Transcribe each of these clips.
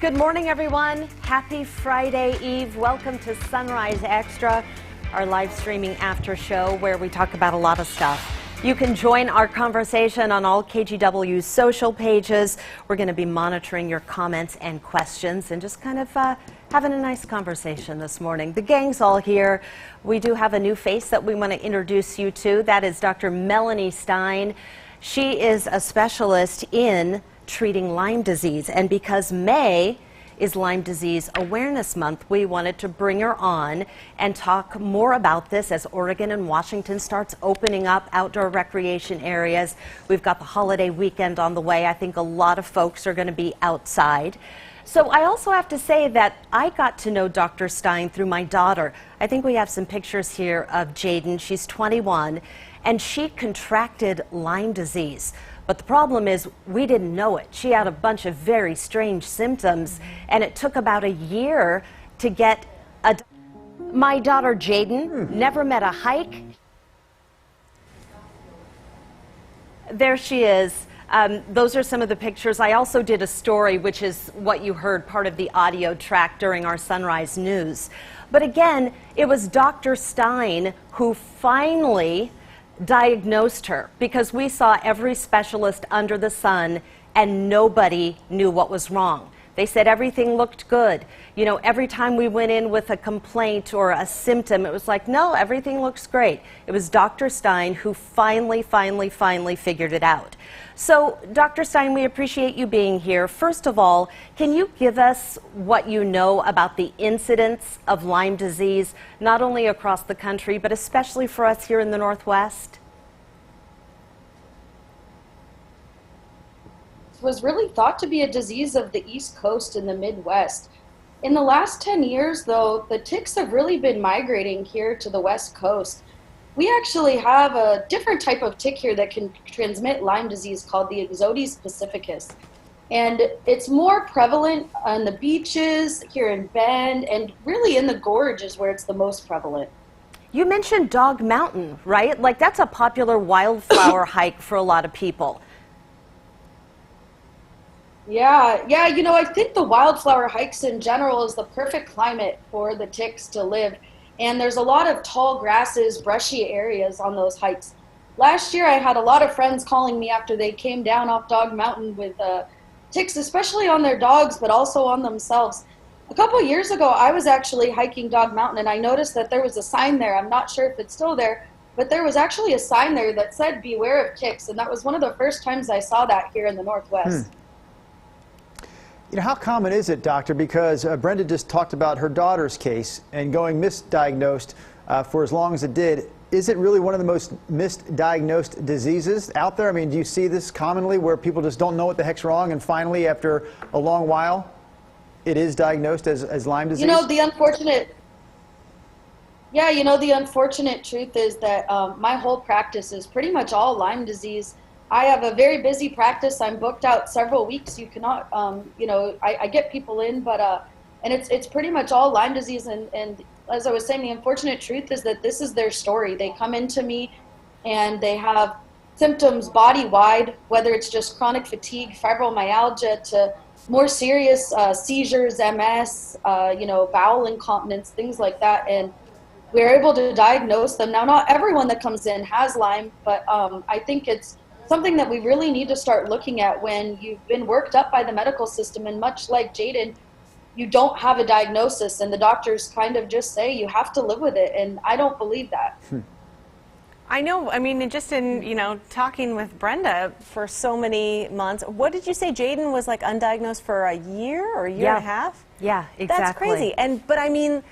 Good morning, everyone. Happy Friday Eve. Welcome to Sunrise Extra, our live streaming after show where we talk about a lot of stuff. You can join our conversation on all KGW's social pages. We're going to be monitoring your comments and questions and just kind of having a nice conversation this morning. The gang's all here. We do have a new face that we want to introduce you to. That is Dr. Melanie Stein. She is a specialist in treating Lyme disease, and because May is Lyme Disease Awareness Month, we wanted to bring her on and talk more about this as Oregon and Washington starts opening up outdoor recreation areas. We've got the holiday weekend on the way. I think a lot of folks are going to be outside. So I also have to say that I got to know Dr. Stein through my daughter. I think we have some pictures here of Jaden. She's 21, and she contracted Lyme disease. But the problem is we didn't know it. She had a bunch of very strange symptoms, and it took about a year to get a... My daughter Jaden never met a hike. There she is. Those are some of the pictures. I also did a story, which is what you heard, part of the audio track during our Sunrise News. But again, it was Dr. Stein who finally diagnosed her, because we saw every specialist under the sun and nobody knew what was wrong. They said everything looked good. You know, every time we went in with a complaint or a symptom, it was like, no, everything looks great. It was Dr. Stein who finally figured it out. So, Dr. Stein, we appreciate you being here. First of all, can you give us what you know about the incidence of Lyme disease, not only across the country, but especially for us here in the Northwest? It was really thought to be a disease of the East Coast and the Midwest. In the last 10 years, though, the ticks have really been migrating here to the West Coast. We actually have a different type of tick here that can transmit Lyme disease called the Ixodes pacificus. And it's more prevalent on the beaches, here in Bend, and really in the gorge is where it's the most prevalent. You mentioned Dog Mountain, right? Like, that's a popular wildflower hike for a lot of people. Yeah, you know, I think the wildflower hikes in general is the perfect climate for the ticks to live. And there's a lot of tall grasses, brushy areas on those hikes. Last year I had a lot of friends calling me after they came down off Dog Mountain with ticks, especially on their dogs, but also on themselves. A couple of years ago, I was actually hiking Dog Mountain, and I noticed that there was a sign there. I'm not sure if it's still there, but there was actually a sign there that said, "Beware of ticks," and that was one of the first times I saw that here in the Northwest. You know, how common is it, doctor? Because Brenda just talked about her daughter's case and going misdiagnosed for as long as it did. Is it really one of the most misdiagnosed diseases out there? I mean, do you see this commonly where people just don't know what the heck's wrong, and finally, after a long while, it is diagnosed as Lyme disease? You know, the unfortunate truth is that my whole practice is pretty much all Lyme disease. I have a very busy practice. I'm booked out several weeks. You cannot, I get people in, but, and it's pretty much all Lyme disease. And as I was saying, the unfortunate truth is that this is their story. They come into me and they have symptoms body-wide, whether it's just chronic fatigue, fibromyalgia, to more serious seizures, MS, bowel incontinence, things like that. And we're able to diagnose them. Now, not everyone that comes in has Lyme, but I think it's something that we really need to start looking at when you've been worked up by the medical system, and much like Jaden, you don't have a diagnosis and the doctors kind of just say you have to live with it, and I don't believe that. I know, I mean, just in, talking with Brenda for so many months, what did you say, Jaden was like undiagnosed for a year or a year and a half? Yeah, exactly. That's crazy. But I mean,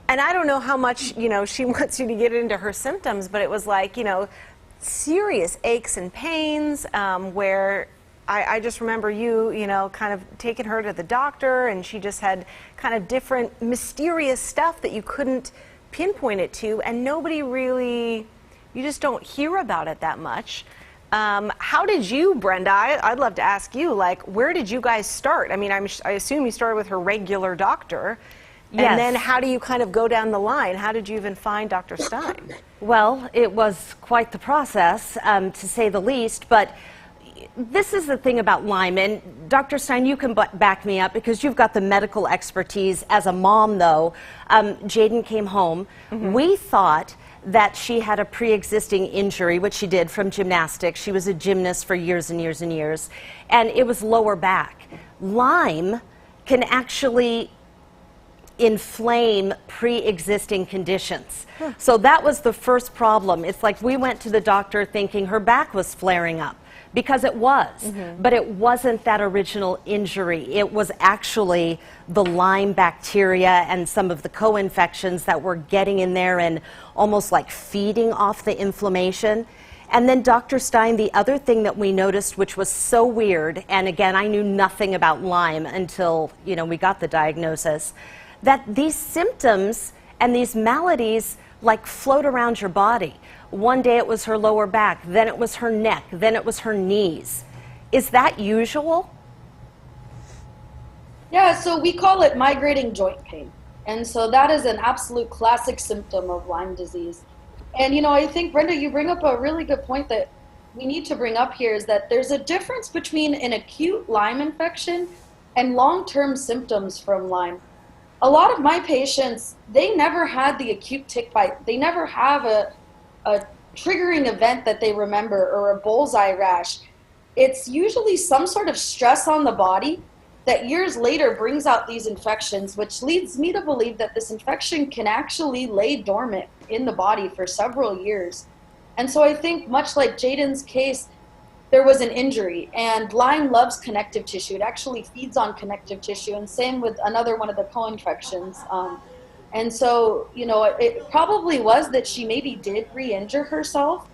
and I don't know how much, she wants you to get into her symptoms, but it was like, serious aches and pains, where I just remember you, kind of taking her to the doctor, and she just had kind of different mysterious stuff that you couldn't pinpoint it to, and nobody really, you just don't hear about it that much. How did you, Brenda, I'd love to ask you, like, where did you guys start? I mean, I assume you started with her regular doctor. Yes. And then how do you kind of go down the line? How did you even find Dr. Stein? Well, it was quite the process, to say the least, but this is the thing about Lyme, and Dr. Stein, you can back me up because you've got the medical expertise. As a mom, though, Jaden came home. We thought that she had a pre-existing injury, which she did from gymnastics. She was a gymnast for years and years and years, and it was lower back. Lyme can actually inflame pre-existing conditions. So that was the first problem. It's like we went to the doctor thinking her back was flaring up, because it was, but it wasn't that original injury. It was actually the Lyme bacteria and some of the co-infections that were getting in there and almost like feeding off the inflammation. And then Dr. Stein, the other thing that we noticed, which was so weird, and again, I knew nothing about Lyme until, we got the diagnosis, that these symptoms and these maladies like float around your body. One day it was her lower back, then it was her neck, then it was her knees. Is that usual? Yeah, so we call it migrating joint pain. And so that is an absolute classic symptom of Lyme disease. And I think, Brenda, you bring up a really good point that we need to bring up here, is that there's a difference between an acute Lyme infection and long-term symptoms from Lyme. A lot of my patients, they never had the acute tick bite. They never have a triggering event that they remember or a bullseye rash. It's usually some sort of stress on the body that years later brings out these infections, which leads me to believe that this infection can actually lay dormant in the body for several years. And so I think, much like Jaden's case, there was an injury, and Lyme loves connective tissue. It actually feeds on connective tissue, and same with another one of the co-infections. And so, it probably was that she maybe did re-injure herself,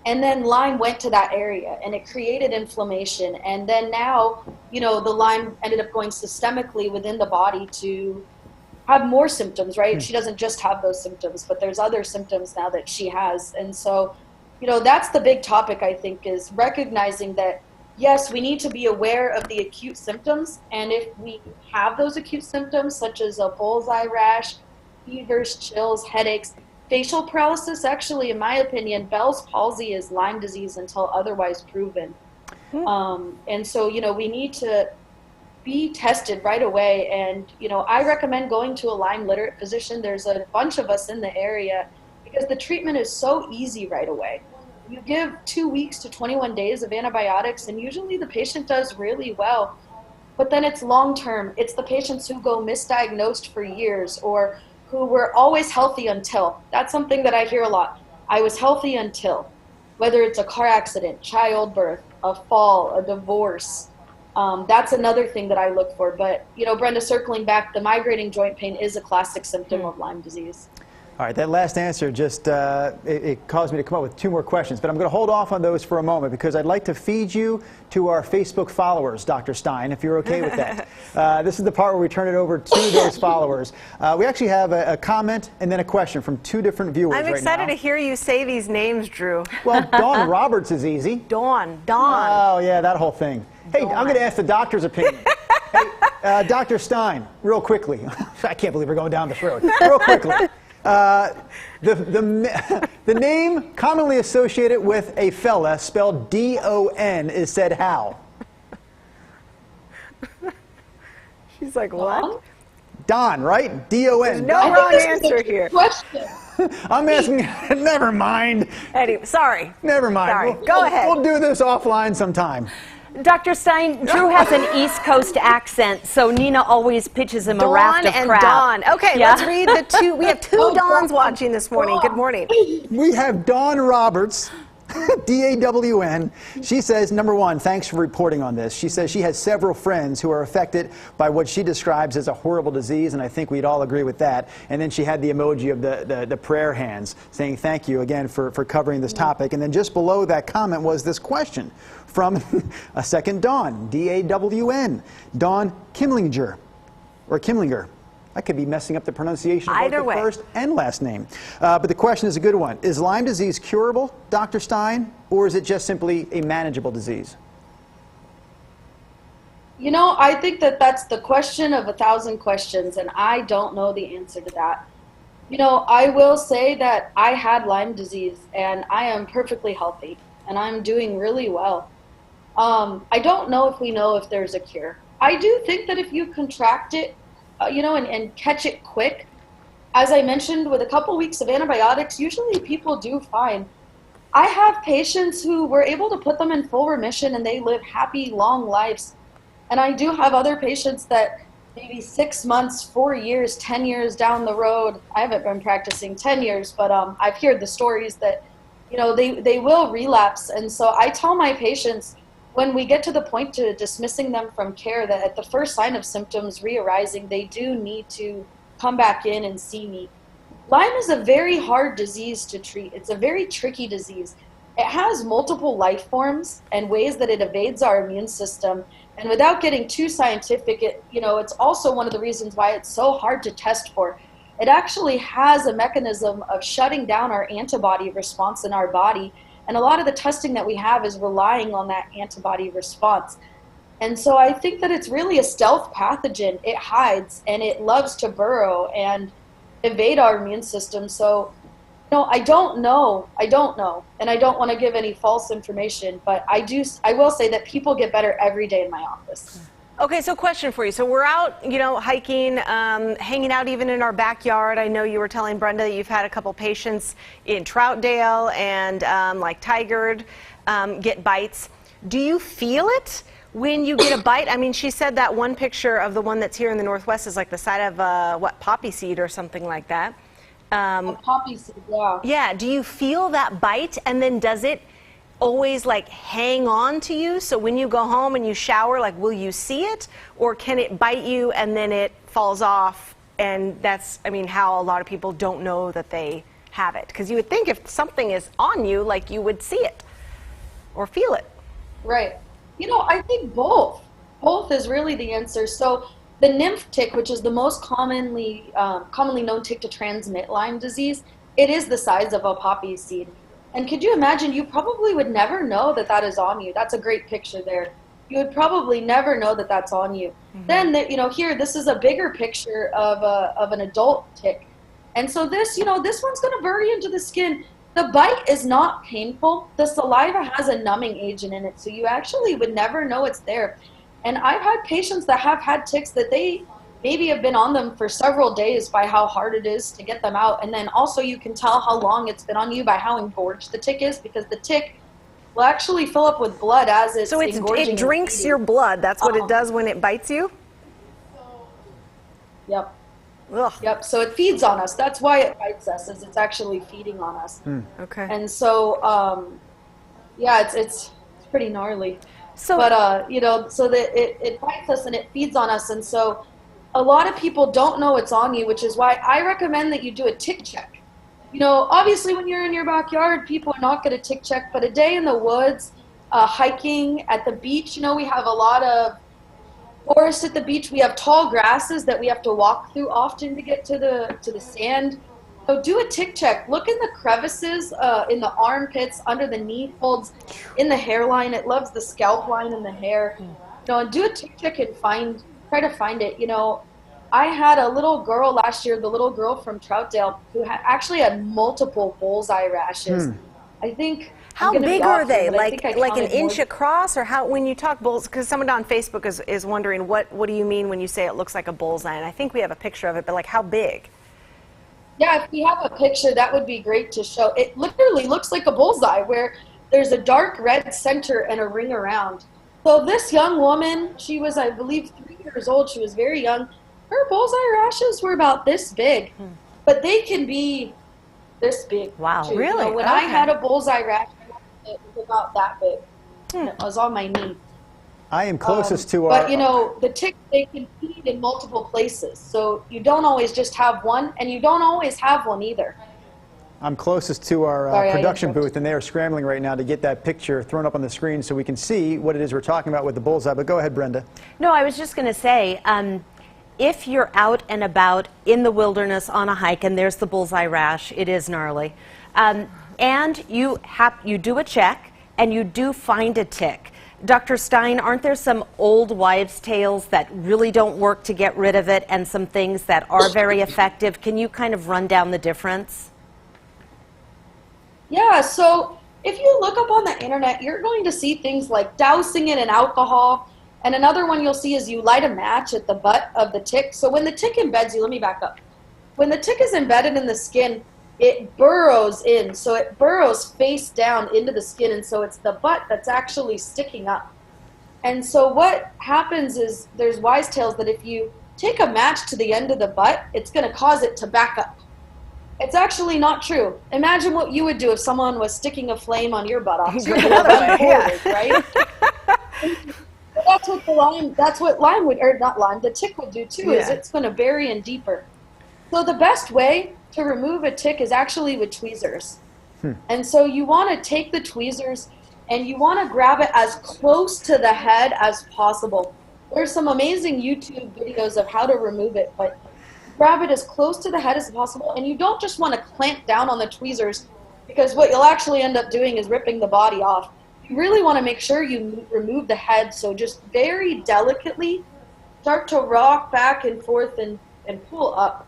and then Lyme went to that area, and it created inflammation. And then now, the Lyme ended up going systemically within the body to have more symptoms, right? She doesn't just have those symptoms, but there's other symptoms now that she has. And so, that's the big topic, I think, is recognizing that, yes, we need to be aware of the acute symptoms. And if we have those acute symptoms, such as a bullseye rash, fevers, chills, headaches, facial paralysis, actually, in my opinion, Bell's palsy is Lyme disease until otherwise proven. And so, we need to be tested right away. And, I recommend going to a Lyme literate physician. There's a bunch of us in the area because the treatment is so easy right away. You give 2 weeks to 21 days of antibiotics, and usually the patient does really well. But then it's long-term. It's the patients who go misdiagnosed for years, or who were always healthy until. That's something that I hear a lot. I was healthy until. Whether it's a car accident, childbirth, a fall, a divorce. That's another thing that I look for. But, Brenda, circling back, the migrating joint pain is a classic symptom of Lyme disease. All right, that last answer just, it caused me to come up with 2 more questions, but I'm going to hold off on those for a moment because I'd like to feed you to our Facebook followers, Dr. Stein, if you're okay with that. This is the part where we turn it over to those followers. We actually have a comment and then a question from 2 different viewers right now. I'm excited to hear you say these names, Drew. Well, Dawn Roberts is easy. Dawn. Oh, yeah, that whole thing. Hey, I'm going to ask the doctor's opinion. Hey, Dr. Stein, real quickly. I can't believe we're going down this road. Real quickly. The name commonly associated with a fella spelled D-O-N is said how? She's like, what? Don, right? D-O-N. No wrong answer here. Question. I'm asking, never mind. Anyway, sorry. Never mind. Sorry. Go ahead. We'll do this offline sometime. Dr. Stein, Drew has an East Coast accent, so Nina always pitches him a raft of crap. Dawn. Okay, Yeah? let's read the 2. We have 2 Dawns watching this morning. Good morning. We have Dawn Roberts, D-A-W-N. She says, number 1, thanks for reporting on this. She says she has several friends who are affected by what she describes as a horrible disease, and I think we'd all agree with that. And then she had the emoji of the prayer hands saying thank you again for covering this topic. And then just below that comment was this question from a second Dawn, D-A-W-N, Dawn Kimlinger, or Kimlinger. I could be messing up the pronunciation of both the first and last name. But the question is a good one. Is Lyme disease curable, Dr. Stein, or is it just simply a manageable disease? I think that's the question of 1,000 questions, and I don't know the answer to that. I will say that I had Lyme disease, and I am perfectly healthy, and I'm doing really well. I don't know if we know if there's a cure. I do think that if you contract it, and catch it quick, as I mentioned, with a couple weeks of antibiotics, usually people do fine. I have patients who were able to put them in full remission and they live happy, long lives. And I do have other patients that maybe 6 months, 4 years, 10 years down the road, I haven't been practicing 10 years, but I've heard the stories that, they will relapse. And so I tell my patients, when we get to the point to dismissing them from care, that at the first sign of symptoms re-arising, they do need to come back in and see me. Lyme is a very hard disease to treat. It's a very tricky disease. It has multiple life forms and ways that it evades our immune system. And without getting too scientific, it's also one of the reasons why it's so hard to test for. It actually has a mechanism of shutting down our antibody response in our body. And a lot of the testing that we have is relying on that antibody response. And so I think that it's really a stealth pathogen. It hides and it loves to burrow and evade our immune system. So, I don't know, and I don't want to give any false information, but I will say that people get better every day in my office. Okay, so question for you. So we're out, hiking, hanging out even in our backyard. I know you were telling Brenda that you've had a couple patients in Troutdale and like Tigard get bites. Do you feel it when you get a bite? I mean, she said that one picture of the one that's here in the Northwest is like the side of poppy seed or something like that. A poppy seed, yeah. Yeah, do you feel that bite, and then does it always like hang on to you? So when you go home and you shower, like, will you see it, or can it bite you and then it falls off? And that's, how a lot of people don't know that they have it, because you would think if something is on you, like, you would see it or feel it. Right. I think both. Both is really the answer. So the nymph tick, which is the most commonly known tick to transmit Lyme disease, it is the size of a poppy seed. And could you imagine, you probably would never know that that is on you. That's a great picture there. You would probably never know that that's on you. Mm-hmm. Then, here, this is a bigger picture of an adult tick. And so this one's going to bury into the skin. The bite is not painful. The saliva has a numbing agent in it, so you actually would never know it's there. And I've had patients that have had ticks that they maybe have been on them for several days by how hard it is to get them out. And then also you can tell how long it's been on you by how engorged the tick is, because the tick will actually fill up with blood as it's engorging. So it drinks your blood. That's what it does when it bites you? Yep. Ugh. Yep, so it feeds on us. That's why it bites us, is it's actually feeding on us. Okay. And so, it's pretty gnarly. So, but, so that it bites us and it feeds on us. And so a lot of people don't know it's on you, which is why I recommend that you do a tick check. Obviously when you're in your backyard, people are not going to tick check, but a day in the woods, hiking at the beach, we have a lot of forest at the beach. We have tall grasses that we have to walk through often to get to the sand. So do a tick check. Look in the crevices, in the armpits, under the knee folds, in the hairline. It loves the scalp line and the hair. And do a tick check and try to find it. I had a little girl last year, the little girl from Troutdale, who actually had multiple bullseye rashes. I think. How big are they? Like an inch across, or how? When you talk bulls, because someone on Facebook is wondering what do you mean when you say it looks like a bullseye? And I think we have a picture of it, but like how big? Yeah, if we have a picture, that would be great to show. It literally looks like a bullseye, where there's a dark red center and a ring around. So this young woman, she was, I believe, 3 years old. She was very young. Her bullseye rashes were about this big, but they can be this big. Wow, too. really? When I had a bullseye rash, it was about that big. And it was on my knee. I am closest to our... But, the ticks, they can feed in multiple places. So you don't always just have one, and you don't always have one either. I'm closest to our production booth, and they are scrambling right now to get that picture thrown up on the screen so we can see what it is we're talking about with the bullseye. But go ahead, Brenda. No, I was just going to say, if you're out and about in the wilderness on a hike and there's the bullseye rash, it is gnarly. And you do a check and you do find a tick. Dr. Stein, aren't there some old wives' tales that really don't work to get rid of it, and some things that are very effective? Can you kind of run down the difference? Yeah, so if you look up on the internet, you're going to see things like dousing it in alcohol. And another one you'll see is you light a match at the butt of the tick. So when the tick embeds you, let me back up. When the tick is embedded in the skin, it burrows in. So it burrows face down into the skin. And so it's the butt that's actually sticking up. And so what happens is there's wise tales that if you take a match to the end of the butt, it's going to cause it to back up. It's actually not true. Imagine what you would do if someone was sticking a flame on your buttocks. You're going to run forward, right? That's what Lyme would, or not Lyme, the tick would do too, is it's going to bury in deeper. So the best way to remove a tick is actually with tweezers. And so you want to take the tweezers and you want to grab it as close to the head as possible. There's some amazing YouTube videos of how to remove it, but grab it as close to the head as possible, and you don't just want to clamp down on the tweezers, because what you'll actually end up doing is ripping the body off. You really want to make sure you remove the head, so just very delicately start to rock back and forth and pull up.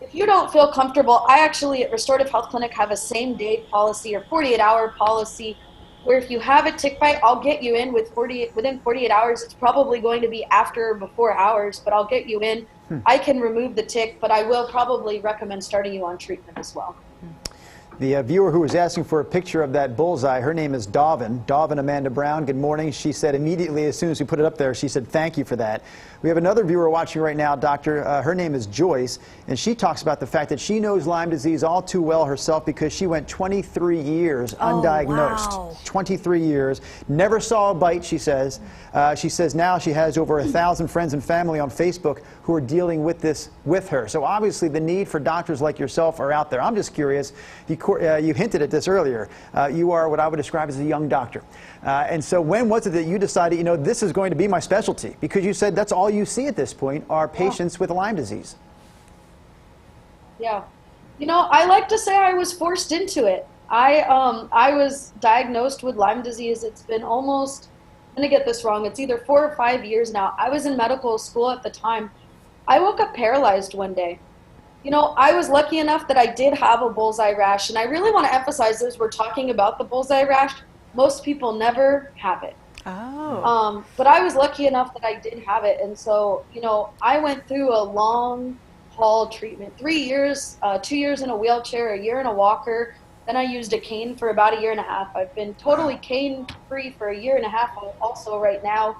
If you don't feel comfortable, I actually at Restorative Health Clinic have a same-day policy or 48-hour policy where if you have a tick bite, I'll get you in within 48 hours. It's probably going to be after or before hours, but I'll get you in. I can remove the tick, but I will probably recommend starting you on treatment as well. The viewer who was asking for a picture of that bullseye, her name is Dovin Amanda Brown. Good morning. She said immediately as soon as we put it up there, she said thank you for that. We have another viewer watching right now, Doctor. Her name is Joyce, and she talks about the fact that she knows Lyme disease all too well herself because she went 23 years undiagnosed. Wow. 23 years. Never saw a bite, she says. She says now she has over 1,000 friends and family on Facebook who are dealing with this with her. So obviously the need for doctors like yourself are out there. I'm just curious, you hinted at this earlier. You are what I would describe as a young doctor. And so when was it that you decided, you know, this is going to be my specialty? Because you said that's all you see at this point are patients with Lyme disease. Yeah. You know, I like to say I was forced into it. I was diagnosed with Lyme disease. It's been almost, I'm going to get this wrong, it's either 4 or 5 years now. I was in medical school at the time. I woke up paralyzed one day. You know, I was lucky enough that I did have a bullseye rash, and I really want to emphasize as we're talking about the bullseye rash, most people never have it. Oh. But I was lucky enough that I did have it, and so, you know, I went through a long haul treatment, 3 years, 2 years in a wheelchair, a year in a walker. Then I used a cane for about a year and a half. I've been totally cane-free for a year and a half also right now.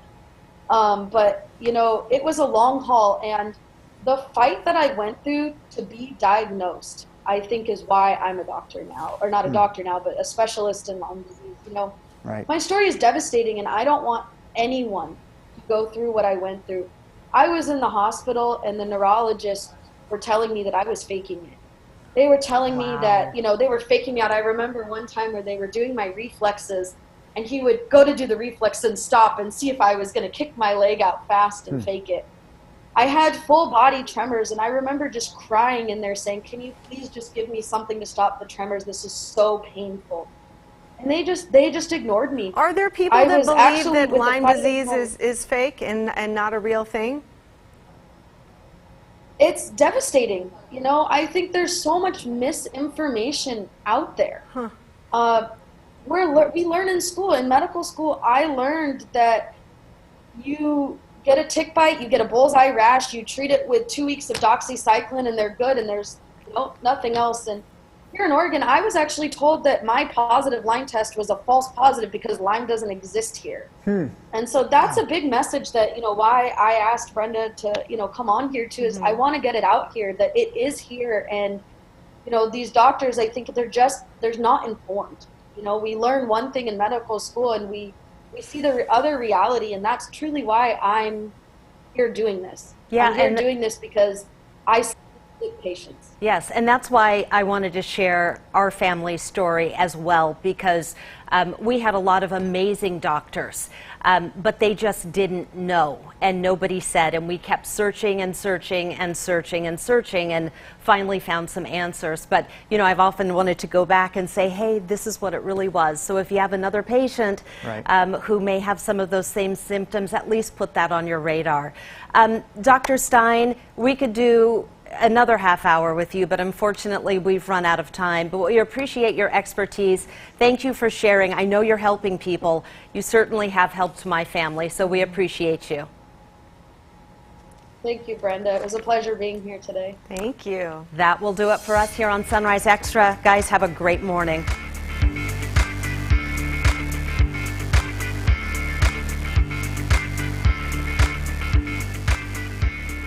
But, you know, it was a long haul, and the fight that I went through to be diagnosed, I think is why I'm a doctor now, or not a doctor now, but a specialist in Lyme disease. You know, my story is devastating, and I don't want anyone to go through what I went through. I was in the hospital, and the neurologists were telling me that I was faking it. They were telling me that, you know, they were faking me out. I remember one time where they were doing my reflexes, and he would go to do the reflex and stop and see if I was going to kick my leg out fast and fake it. I had full body tremors, and I remember just crying in there saying, can you please just give me something to stop the tremors? This is so painful. And they just ignored me. Are there people that believe that Lyme disease is fake and not a real thing? It's devastating. You know, I think there's so much misinformation out there. We learn in school, in medical school, I learned that you get a tick bite, you get a bullseye rash, you treat it with 2 weeks of doxycycline and they're good, and there's nothing else. And here in Oregon, I was actually told that my positive Lyme test was a false positive because Lyme doesn't exist here. And so that's a big message that, you know, why I asked Brenda to, you know, come on here too, is I want to get it out here that it is here. And, you know, these doctors, I think they're not informed. You know, we learn one thing in medical school and we see the other reality, and that's truly why I'm here doing this. Yeah, I'm here doing this because I see patients. Yes, and that's why I wanted to share our family story as well, because we had a lot of amazing doctors, but they just didn't know, and nobody said, and we kept searching and searching and searching and searching, and finally found some answers. But, you know, I've often wanted to go back and say, hey, this is what it really was. So if you have another patient who may have some of those same symptoms, at least put that on your radar. Dr. Stein, we could do another half hour with you, but unfortunately we've run out of time. But we appreciate your expertise. Thank you for sharing. I know you're helping people. You certainly have helped my family, so we appreciate you. Thank you, Brenda. It was a pleasure being here today. Thank you. That will do it for us here on Sunrise Extra. Guys, have a great morning.